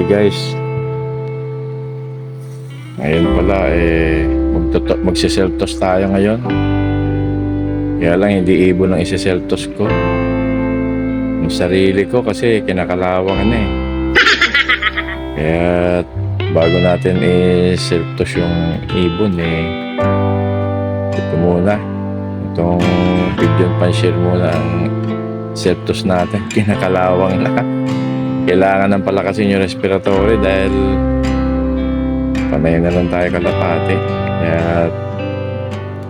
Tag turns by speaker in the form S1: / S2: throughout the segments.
S1: Hey guys, ngayon pala magsiseltos tayo ngayon. Kaya lang hindi ibon ang isiseltos ko. Yung sarili ko kasi kinakalawang na eh. Kaya bago natin iseltos yung ibon ito muna. Itong pigeon panshir muna ang seltos natin. Kinakalawang na. Kailangan ng palakasin yung respiratory dahil panay na lang tayo kalapate. Kaya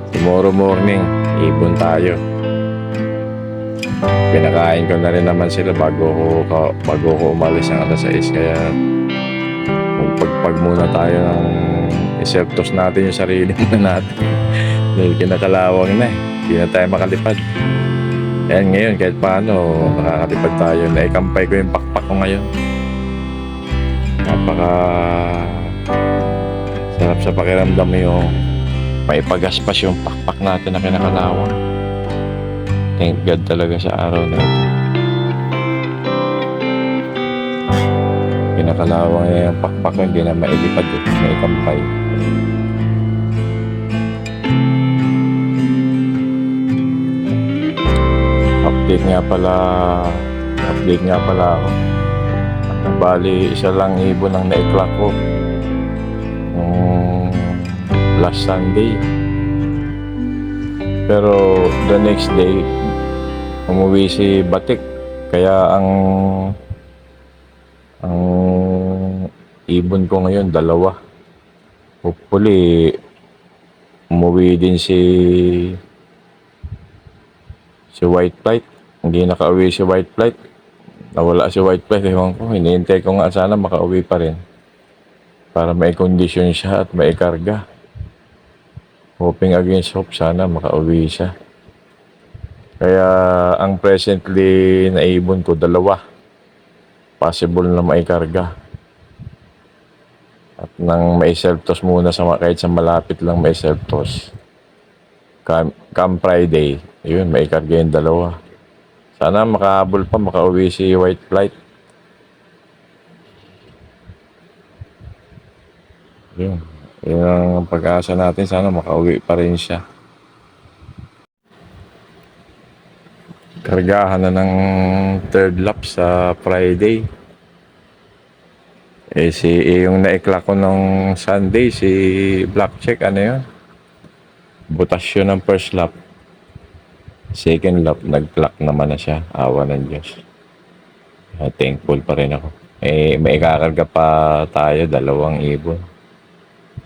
S1: tomorrow morning ibon tayo. Pinakain ko na rin naman sila bago ko umalis ng alas 6. Kaya magpagpag muna tayo ng iseltos natin yung sarili na natin. Dahil kinakalawang na eh. Hindi na tayo makalipad. Ayan ngayon kahit paano nakakalipad tayo. Naikampay ko yung pakpak ko ngayon. Napaka sarap sa pakiramdam yung maipagaspas yung pakpak natin na kinakalawang. Thank God talaga sa araw na ito. Kinakalawang yung pakpak ko, hindi na mailipad eh. Naikampay. Update nga pala ako. Bali, isa lang ibon ang naiklock ko last Sunday. Pero the next day, umuwi si Batik. Kaya ang ibon ko ngayon, 2. Hopefully, umuwi din si White Flight. Hindi nakauwi si White Flight. Nawala si White Flight. Ewan ko, hinihintay ko nga sana makauwi pa rin. Para may condition siya at may karga. Hoping against hope, sana makauwi siya. Kaya ang presently na ibon ko, 2. Possible na may karga. At nang may self-toss muna kahit sa malapit lang may self-toss. Come Friday, yun, may karga yung 2. Sana makahabol pa, makauwi si White Flight. Yun ang pag-asa natin, sana makauwi pa rin siya. Kargahan na ng 3rd lap sa Friday. Yung naikla ko nung Sunday, si Blackcheck, ano yun? Butas yun ng 1st lap. 2nd lap, nag-clock naman na siya. Awa ng Diyos. Thankful pa rin ako. May kakarga pa tayo, 2 ibon.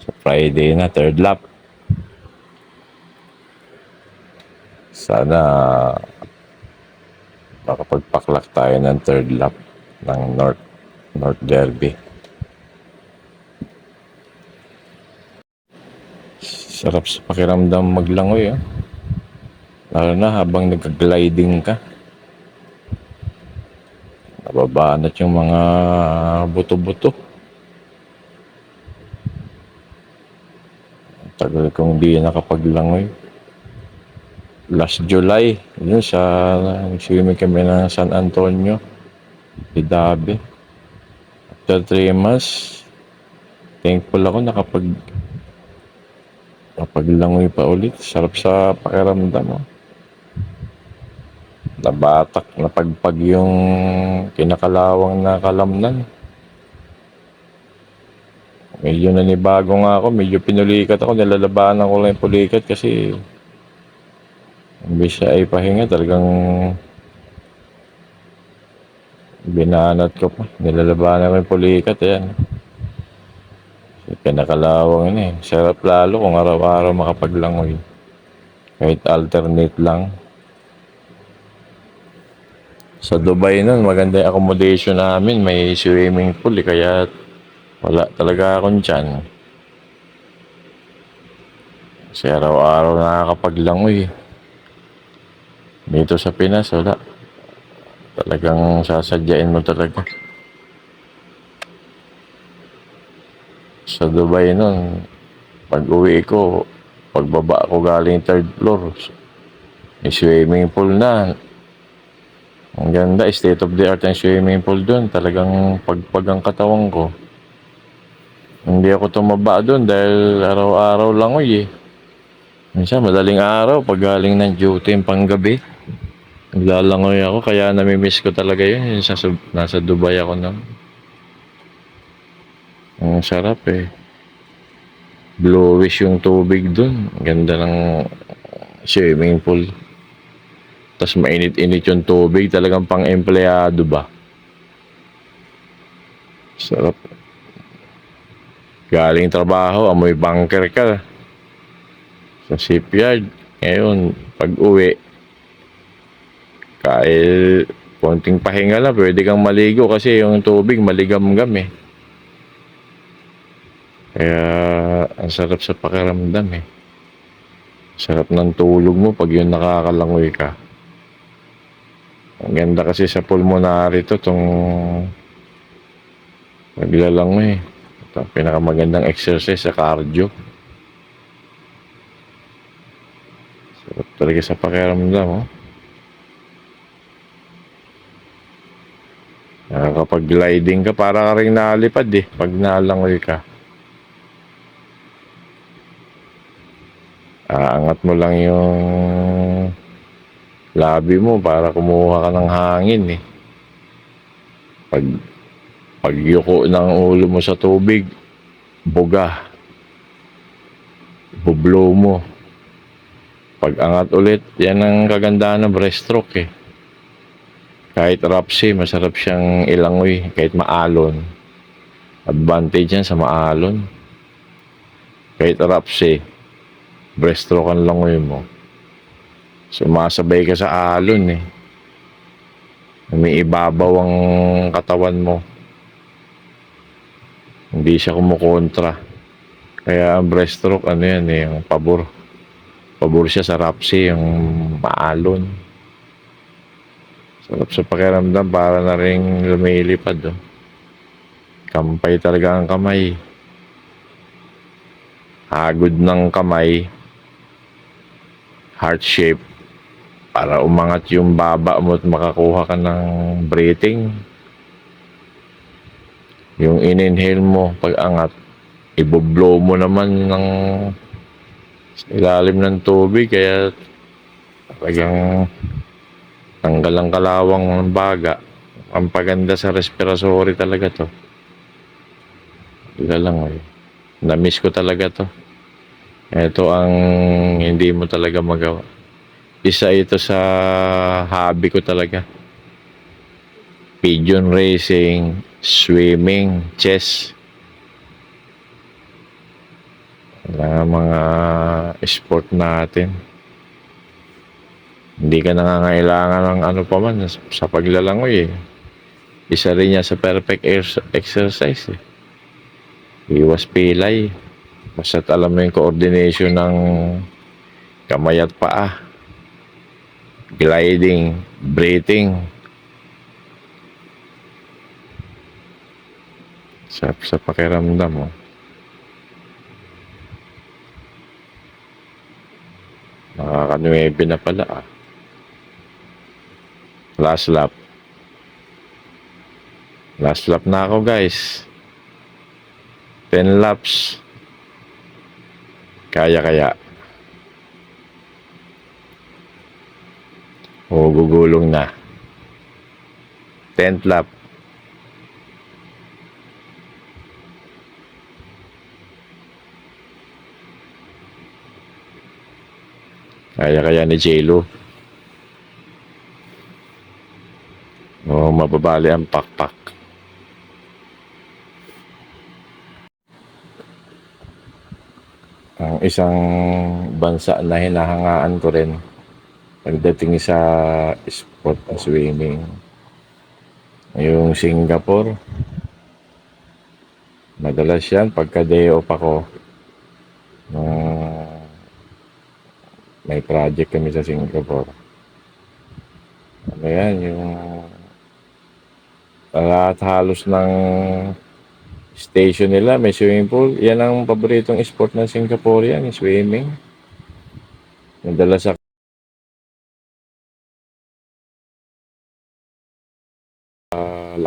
S1: Sa Friday na, 3rd lap. Sana makapagpaklak tayo ng 3rd lap ng North Derby. Sarap sa pakiramdam maglangoy, ah. Lalo na habang nag-gliding ka. Nababanat yung mga buto-buto. Tagal kong di nakapaglangoy. Last July, yun nag-swimming kami ng San Antonio, Idabe. After 3 months, thankful ako nakapaglangoy pa ulit. Sarap sa pakiramdam, oh. Nabatak, napagpag yung kinakalawang na kalamnan. Medyo nanibago nga ako, medyo pinulikat ako, nilalabanan ko lang yung pulikat kasi imbis siya ay pahinga, talagang binanat ko pa, nilalabanan ko yung pulikat, ayan. Kinakalawang yun eh. Sarap lalo kung araw-araw makapaglangoy. Kahit alternate lang. Sa Dubai nun, maganda yung accommodation namin. May swimming pool kaya wala talaga akong tiyan. Kasi araw-araw nakakapaglangoy. Dito sa Pinas, wala. Talagang sasadyain mo talaga. Sa Dubai nun, pag uwi ko, pagbaba ko galing 3rd floor, may swimming pool na. Ang ganda, state of the art ang swimming pool doon. Talagang pagpag ang katawan ko. Hindi ako tumaba doon dahil araw-araw langoy eh. Minsan madaling araw pag galing ng duty yung panggabi. Naglalangoy ako kaya namimiss ko talaga yun. Yung nasa Dubai ako na. Ang sarap eh. Bluish yung tubig doon. Ganda ng swimming pool. Tapos mainit-init yung tubig. Talagang pang-empleyado ba? Sarap. Galing trabaho, amoy bunker ka. Sa shipyard. Ngayon, pag uwi, kahit konting pahinga lang, pwede kang maligo kasi yung tubig maligam-gam eh. Kaya, ang sarap sa pakiramdam eh. Sarap ng tulog mo pag yun nakakalangoy ka. Ang ganda kasi sa pulmonary to, tong naglalangoy. Ito, pinakamagandang exercise sa cardio. Sarap talaga sa pakiramdam, oh. Kapag gliding ka, para ka rin nalipad eh, pag nalangoy ka. Aangat mo lang yung labi mo para kumuha ka ng hangin eh. Pag yuko ng ulo mo sa tubig, buga. Bublow mo. Pag angat ulit, yan ang kagandahan ng breaststroke eh. Kahit rapsi, masarap siyang ilangoy kahit maalon. Advantage yan sa maalon. Kahit rapsi, breaststroke ang langoy mo. Sumasabay ka sa alon eh. Umiibabaw ang katawan mo. Hindi siya kumukontra. Kaya ang breaststroke, ano yan eh, yung pabor. Pabor siya sa rapsi, yung maalon. Sarap sa pakiramdam, para na rin lumilipad. Oh. Kampay talaga ang kamay. Hagod ng kamay. Heart shape. Para umangat yung baba mo at makakuha ka ng breathing. Yung in-inhale mo pag angat, iboblow mo naman ng ilalim ng tubig. Kaya talagang tanggal ang kalawang ng baga. Ang paganda sa respiratory talaga to. Wala lang eh. Na-miss ko talaga to. Ito ang hindi mo talaga magawa. Isa ito sa hobby ko talaga. Pigeon racing, swimming, chess. Mga sport natin. Hindi ka nangangailangan ng ano pa man sa paglalangoy eh. Isa rin yan sa perfect exercise eh. Iwas pilay. Basta't alam mo yung coordination ng kamay at paa. Gliding, breathing. Sa pakiramdam mo. Nakaka-9 na pala ah. Last lap. Last lap na ako guys. 10 laps. Kaya. O gugulong na. 10th lap. Kaya ni J-Lo. O mababali ang pakpak. Ang isang bansa na hinahangaan ko rin pagdating sa sport o swimming, yung Singapore. Madalas yan pagka day off ako, may project kami sa Singapore. Ano yan, yung lahat halos ng station nila may swimming pool. Yan ang paboritong sport ng Singaporean, swimming. Madalas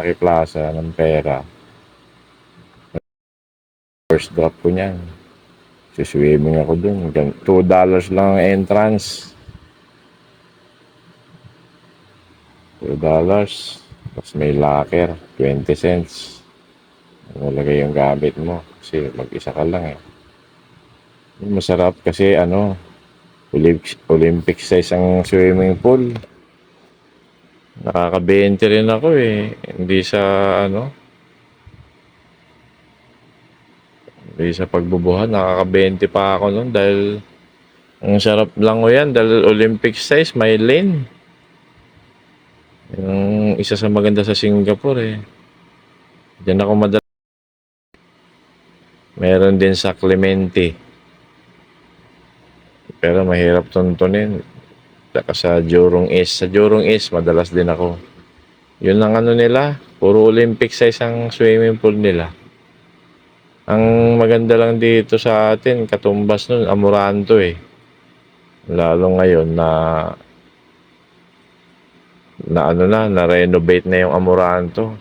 S1: Lucky Plaza ng pera. First drop ko niyan. Swimming ako dun. $2 lang ang entrance. $2. Tapos may locker, 20 cents. Nalagay yung gamit mo. Kasi mag-isa ka lang eh. Masarap kasi Olympic size ang swimming pool. Nakaka-20 rin ako eh. Hindi sa pagbubuhat. Nakaka-20 pa ako nun dahil ang sarap lang ko yan dahil Olympic size, may lane. Yung isa sa maganda sa Singapore eh. Diyan ako madalas. Meron din sa Clementi. Pero mahirap tuntunin. Saka sa Jurong East. Sa Jurong East, madalas din ako. Yun ang nila. Puro Olympic size ang swimming pool nila. Ang maganda lang dito sa atin, katumbas nun, Amoranto eh. Lalo ngayon na-renovate na yung Amoranto.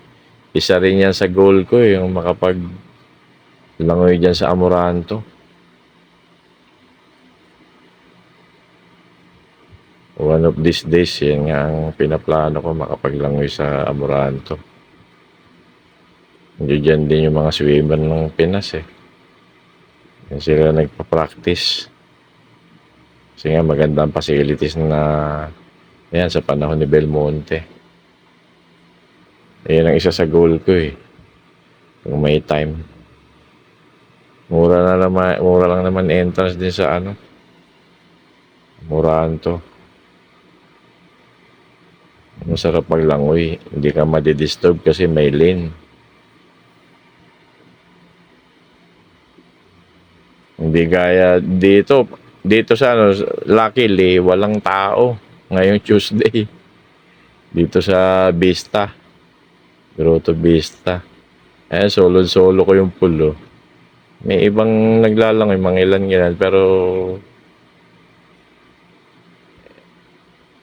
S1: Isa rin yan sa goal ko eh, yung makapag-langoy dyan sa Amoranto. One of these days, yan nga ang pinaplano ko, makapaglangoy sa Amoranto. Diyan din yung mga swimmer ng Pinas eh. Yan sila nagpa-practice. Kasi nga maganda ang facilities na yan sa panahon ni Belmonte. Yan ang isa sa goal ko eh. Kung may time. Mura lang naman entrance din sa Amoranto. Masarap maglangoy. Hindi ka madidisturb kasi may lane. Hindi gaya dito sa luckily walang tao ngayong Tuesday. Dito sa Vista. Grotto Vista. Solo ko yung pool. May ibang naglalangoy, mga ilan pero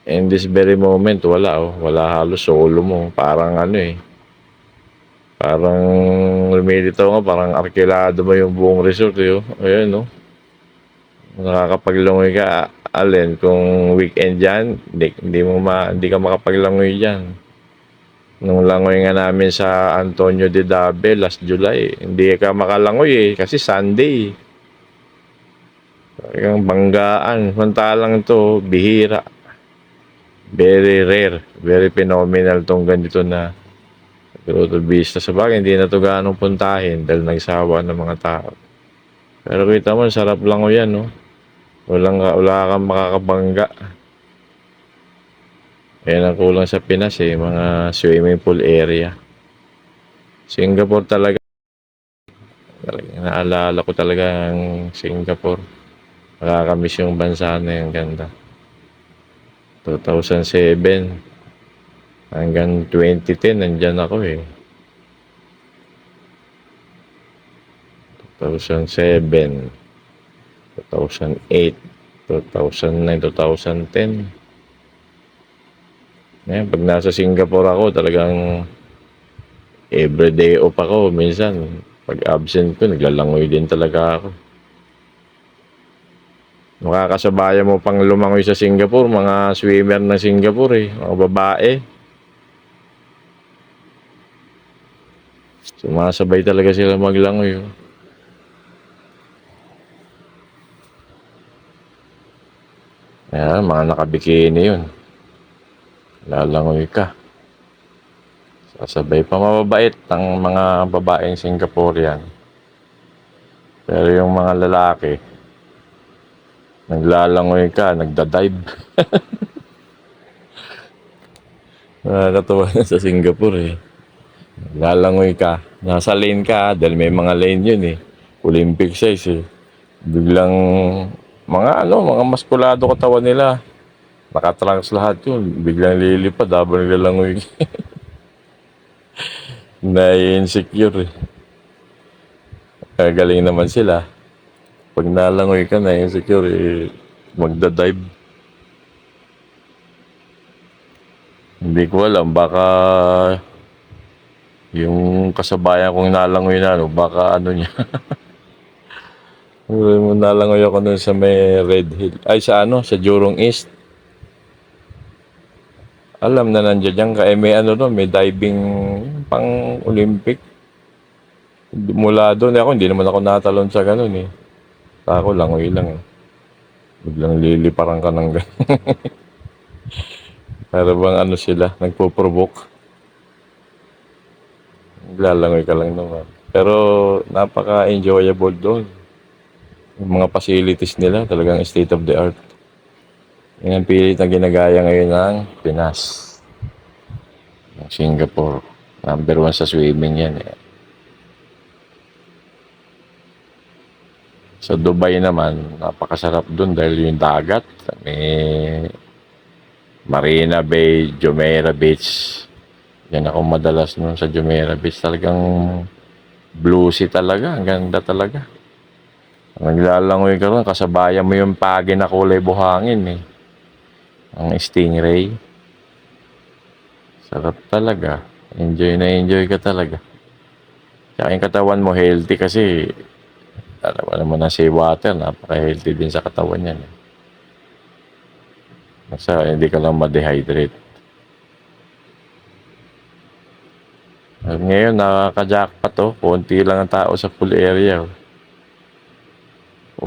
S1: in this very moment wala halos, solo mo. Parang parang lumilitaw nga, parang arkilado mo yung buong resort eh. Ayun nakakapaglangoy ka kung weekend dyan, hindi ka makapaglangoy dyan. Nung langoy nga namin sa Antonio de Dabe last July, hindi ka makalangoy eh kasi Sunday. Talagang banggaan. Samantalang to bihira. Very rare, very phenomenal tong ganito na Grotto Vista. Sa bagay, hindi na to gaanong puntahin dahil nagsawa ng mga tao. Pero kita mo, sarap lang o yan, no? Wala kang makakabangga. Yan ang kulang sa Pinas eh, mga swimming pool area. Singapore talaga. Naalala ko talaga ang Singapore. Nakakamiss yung bansa na yung ganda. 2007 hanggang 2010 nandyan ako eh. 2007, 2008, 2009, 2010. Ngayon, pag nasa Singapore ako, talagang everyday off ako. Minsan, pag absent ko, naglalangoy din talaga ako. Makakasabaya mo pang lumangoy sa Singapore, mga swimmer ng Singapore eh, mga babae. Sumasabay talaga sila maglangoy. Ayan, mga nakabikini yun. Lalangoy ka. Sasabay pa, mababait ang mga babaeng Singaporean. Pero yung mga lalaki, naglalangoy ka, nagda-dive. Nakakatawa na sa Singapore eh. Lalangoy ka, nasa lane ka dahil may mga lane yun eh. Olympic size eh. Biglang mga maskulado katawan nila. Nakatrunks lahat yun. Biglang lilipad habang naglalangoy. Na-insecure eh. Galing naman sila. Pag nalangoy ka na insecure eh, magda-dive. Hindi ko alam, baka Yung kasabayan kong nalangoy na, ano, baka ano niya. Nalangoy ako nun sa may Red Hill. Ay, sa ano, sa Jurong East. Alam na nandiyan dyan ka. Eh, may ano doon, may diving pang Olympic. Mula doon, ako, hindi naman ako natalon sa ganun eh. Ako, langoy lang eh. Biglang liliparan ka ng ganun. Para bang ano sila, nagpo-provoke. Lalangoy ka lang naman. Pero napaka-enjoyable doon. Yung mga facilities nila, talagang state of the art. Yan ang pilit na ginagaya ngayon ng Pinas. Ng Singapore. Number one sa swimming yan eh. Sa Dubai naman, napakasarap doon dahil yung dagat. May Marina Bay, Jumeirah Beach. Yan ako madalas nun sa Jumeirah Beach. Talagang blue sea talaga. Ang ganda talaga. Naglalangoy ka ron, kasabayan mo yung pagi na kulay buhangin eh. Ang stingray. Sarap talaga. Enjoy na enjoy ka talaga. Tsaka yung katawan mo healthy kasi alam mo naman na seawater, napaka-healthy din sa katawan yan. Eh. Basta hindi ka lang ma-dehydrate. At ngayon, nakaka-jackpot to. Konti lang ang tao sa pool area. Oh.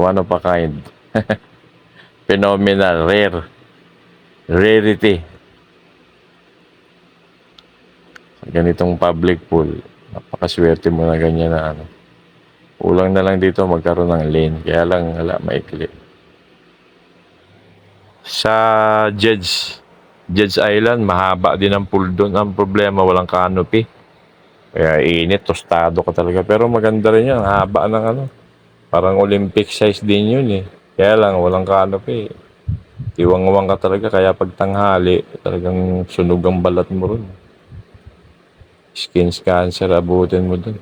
S1: One of a kind. Phenomenal, rare. Rarity. Sa ganitong public pool, napakaswerte mo na ganyan na ano. Kulang na lang dito magkaroon ng lane. Kaya lang, wala, maikli. Sa Jed's Island, mahaba din ang pool doon. Ang problema, walang canopy. Kaya init, tostado ka talaga. Pero maganda rin yan. Haba ng ano. Parang Olympic size din yun eh. Kaya lang, walang canopy. Tiwang-wang ka talaga. Kaya pag tanghali, talagang sunog ang balat mo ron. Skin cancer, abutin mo dun.